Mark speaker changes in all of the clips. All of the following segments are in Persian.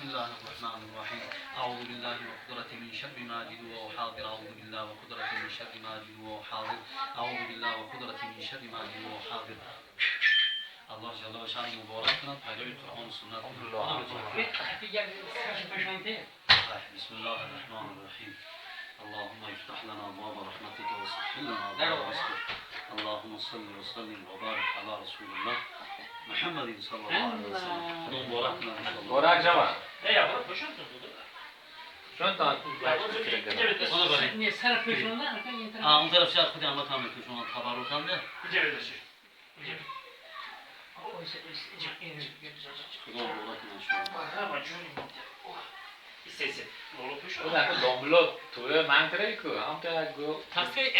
Speaker 1: الله الرحمن الرحيم أعوذ بالله وقدرته من شر ما أجد وأحاذر أعوذ بالله وقدرته من شر ما أجد وأحاذر أعوذ بالله وقدرته من شر ما أجد وأحاذر الله جل وعلا مبارك كند پیروی قرآن و سنت بسم الله الرحمن الرحيم اللهم افتح لنا باب رحمتك وسهل لنا باب رزقك اللهم صل وسلم وبارك على رسول الله محمد صلى الله عليه وسلم مبارك كند
Speaker 2: مبارك جواب
Speaker 3: یا برو پوشون تو بود
Speaker 2: شون تا
Speaker 3: نه سر پوشون نه
Speaker 1: اون طرف شاید خودی عمل کنم که شما تبرک کنده
Speaker 3: اینجا بذارش اینجا
Speaker 1: خدا مبارک کنند شما
Speaker 3: ما جونی سه مولو پوشون
Speaker 2: اون اگه دامبلو توی منطقه کو هم تا گو
Speaker 3: تفسیر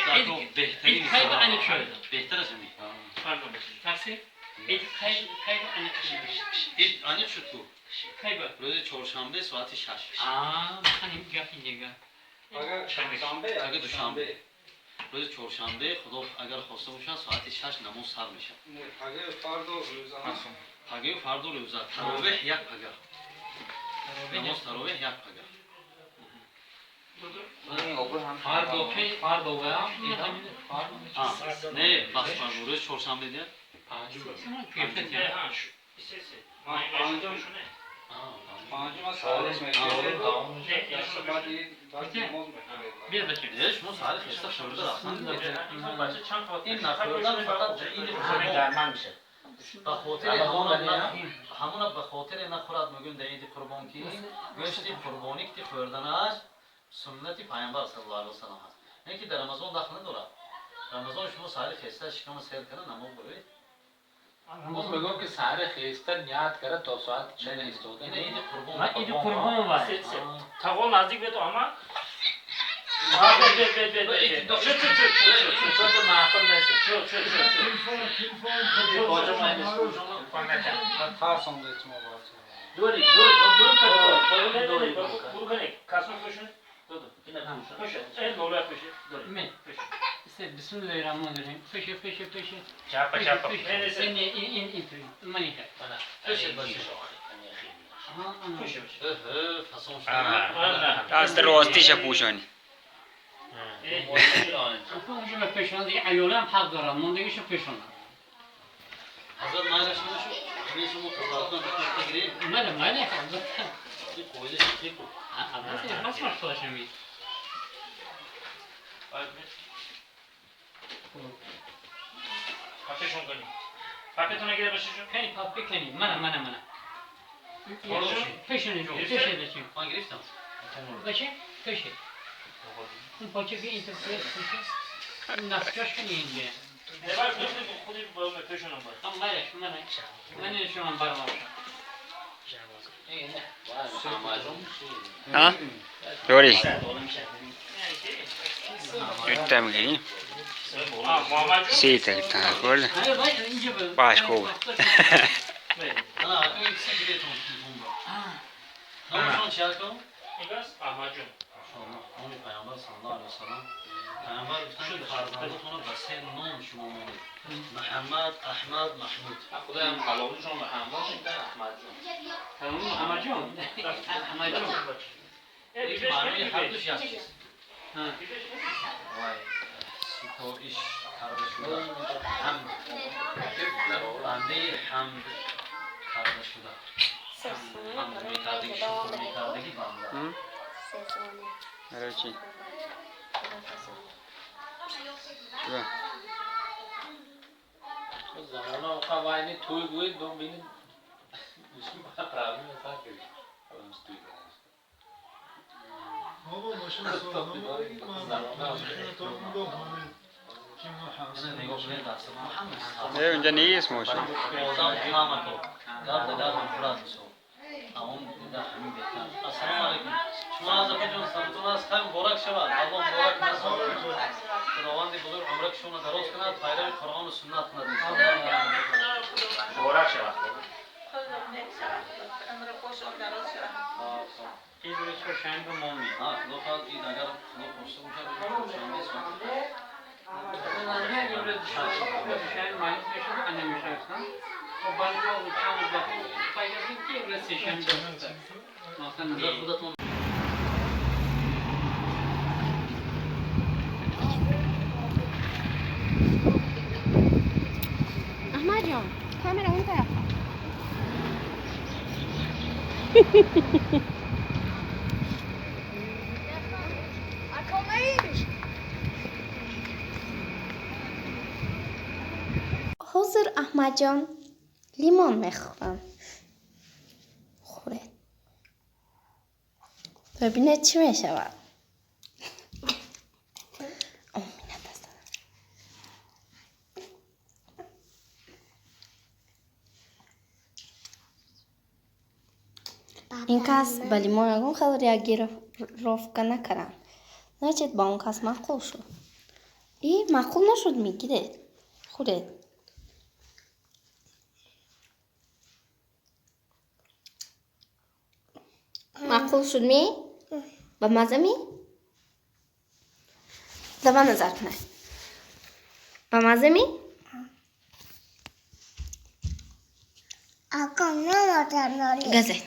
Speaker 1: بهترین
Speaker 3: خیلی عالی شده
Speaker 1: بهتر از همین
Speaker 3: تفسیر خیلی
Speaker 1: این آنی شد کو
Speaker 3: خیلی
Speaker 1: روز چهارشنبه ساعت 6
Speaker 3: همین گپی دیگه
Speaker 1: اگه دوشنبه روز چهارشنبه خدا اگر خواسته باشن ساعت 6 نماز سر میشه
Speaker 4: اگه فرد و روزانه
Speaker 1: پگه فرد و روزه تراویح یک پگه نماز تراویح یک پگه
Speaker 2: فرد و
Speaker 1: نه بس فرد روز چهارشنبه دیگه
Speaker 4: پنجم سالش میگیره بعد نماز میخونه
Speaker 1: شما ساعت خسته شورده رفتن این
Speaker 3: این
Speaker 1: نخوردن فقط این
Speaker 3: درمان میشه
Speaker 1: به خاطر همون به خاطر نخورد میگیم در عید قربان کی گوشت قربانی که خوردنش سنت پیامبر صلی الله علیه و سلم هست نه که در رمضان داخل نداره رمضان شما ساعت خسته شکم سیر کنه نماز بخونید
Speaker 2: اون میگم که سحر خیسته نیت کرده تا ساعت 4 ایستاده
Speaker 1: این عید قربان
Speaker 3: من ایدی قربان واسه تقوا نزدیک به تو اما
Speaker 2: چون معقول نشه
Speaker 4: ترسم دیت ما
Speaker 3: دوری برو کنه کاسم پوشن دادو اینا پوشن پوشن این لولا پوشن دوری من پوشن بسم الله الرحمن الرحیم پوشن چاپا این منی که پوشن
Speaker 1: فصل
Speaker 5: دست راستیش پوشانی
Speaker 3: اونجا به پوشن دیگه ایولا هم حق دارم موندگیشو پوشن
Speaker 1: حضرت مایل شما شو همین شما تفاوت نمی‌کنید
Speaker 3: نه
Speaker 1: این کویل شکی کو
Speaker 3: بس ما شوش می پاپشون کنی پاپتون نگیره باشه جو کنی پاپ بکنی من پشن جو پشن داشتیم
Speaker 1: من گرفتم
Speaker 3: باشه پشن اون پاچه بیا این تفسیر نفجاش کنی اینجا نباید خودی با پشن هم باید من شما برام
Speaker 5: ها دوری اتم گیری سیت تا کل باش کو
Speaker 1: انا این چیزی که تو نمی‌شون چیکار کنم
Speaker 3: اینجاست احمدجون
Speaker 1: شما اون پیامبر صلی الله علیه و سلم پیامبر گفتن فرزندتون رو به سه نام شما مونید محمد احمد محمود
Speaker 2: خدا هم حلالشون به همراه شده احمد جون
Speaker 3: احمدجون
Speaker 1: یکی معنی هر دوش یک چیز ستایش کرده شده حمد بنده حمد کرده شده حمد میکردگی شکر میکردگی بنده
Speaker 5: برای چی؟ چرا؟
Speaker 2: زمان آقا وaynı توی گوید دو بینید دوشی باید پراوی مثلا کردی اونش توی کنید
Speaker 4: بابا ماشین سوالم
Speaker 1: نگاه کنید دست محمد
Speaker 5: نه اونجا نیست ماشین
Speaker 1: آدم همه تو در به در مفرد میشو اون دیده همین بهتر السلام علیکم شما از اپیجون سلامتون است خیلی مبارک شود الله مبارک نسازد خداوند بزرگ عمرک شما دراز کند پیروی قرآن و سنت کند
Speaker 3: مبارک شود این روز چهارشنبه مومی
Speaker 1: خدا خواهد این اگر خدا خواسته باشد چهارشنبه ساعت نظر خودتون
Speaker 6: احمد جان کامera اون طرف حاضر احمد جان لیمون میخورم خوره ببینه چی میشود این کس به لیمون اون خیلی گرفتگی نکردن نچید با اون کس معقول شد ای معقول نشد میگیره خودت معقول شد می؟ با مزه می؟ زبان نظر کنه با مزه می؟ گزید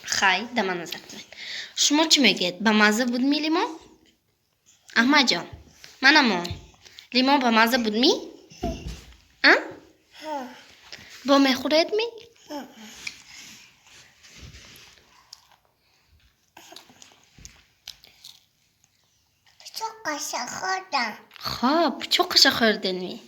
Speaker 6: خیلی دمان نظر کنه شما چی میگید؟ با مزه بود می لیمون؟ احمد جان منم لیمون با مزه بود می؟ با میخورید می؟ چوکش خوردم خب چوکش خوردن می؟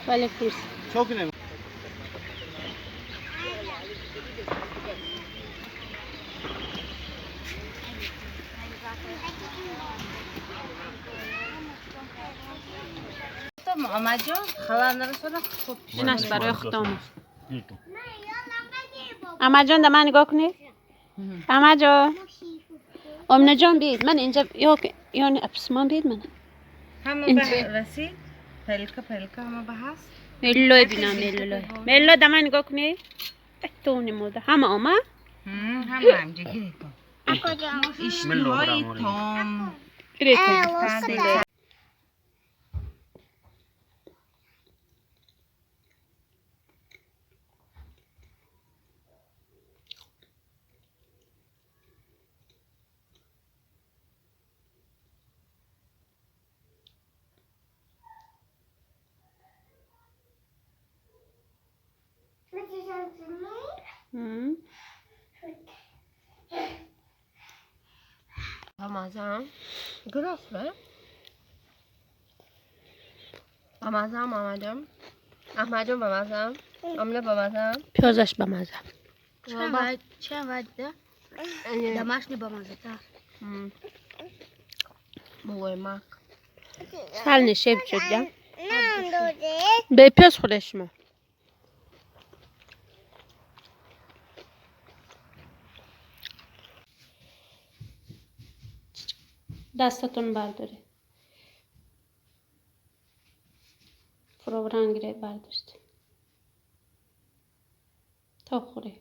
Speaker 6: ولی کورس محمد جان خلال نرسونه خوب اینش برای خودم احمد جان دم نگاه کنید احمد جان امنه جان بید من اینجا یعنی اپسمان بید من
Speaker 7: همه به رسید پلکه همه به هست
Speaker 6: ملوی بینم ملو دم نگاه کنید بتونی موده همه آمه
Speaker 7: همه همجا گریتون اشتوهای تام
Speaker 6: گریتون Ramazan. Gross be. Ramazan Ahmet'im. Ahmet'im Ramazan. Amle Ramazan. پیازش به مزه.
Speaker 8: چه وده؟ دمشقی با مزه تا.
Speaker 6: مهم. سال نشیب شد جا. به پیاز خودش ما. دستتون برداری فرووران گیره برداشت تا خوری